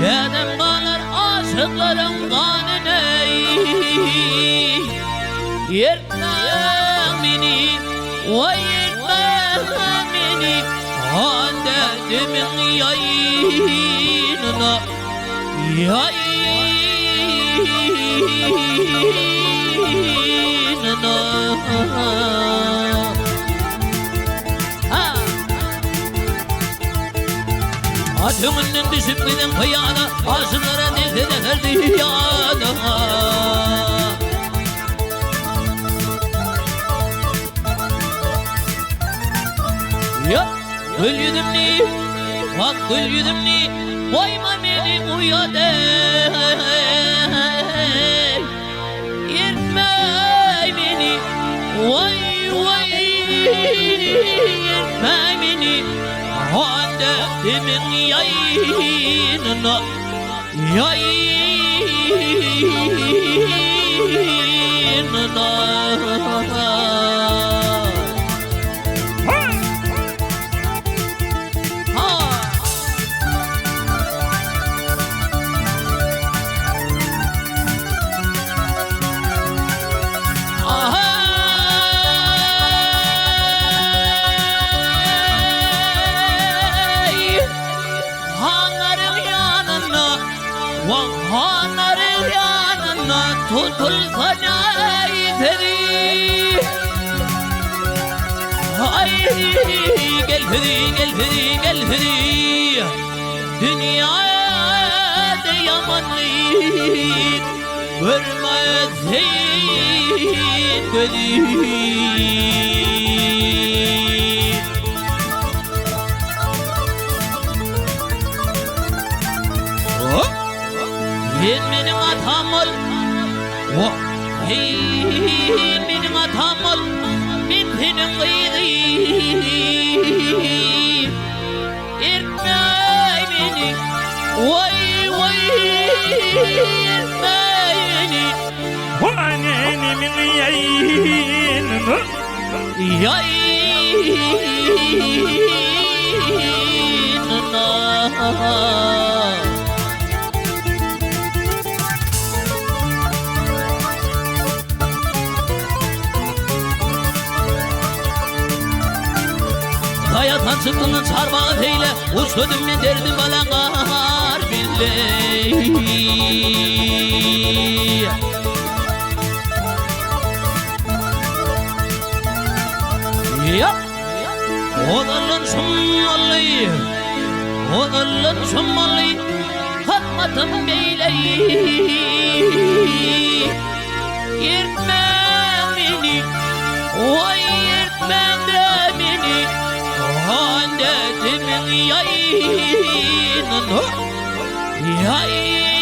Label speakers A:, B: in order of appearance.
A: Yedim kalır aşıkların kanını Yırtma beni, vay yırtma beni Handedemin yayınına Atımının düşüp giden kıyana Aşıklara nefret ederdi yana Ya gül yüzümlü Bak gül yüzümlü Koyma beni uyadı Yırtma beni Vay vay Yırtma beni Handedemin yayınına Hanların yanına tutulsana seni Ay gel Feri gel Feri gel Feri Dünyada yamanlık görmezsin gözüm benim atam ol benim atam ol ben senin kıyığım Yırtma beni vay vay Yırtma beni
B: Hanenimin yayınına
A: Hayatan çıktığının çarmıha teyle Uçladım ben derdim balangar billahi Yap Oğlanın şummalı Oğlanın şummalı Hatmatım beyleyi Yırtma beni Vay yırtma beni Handedemin yayınına Yayınına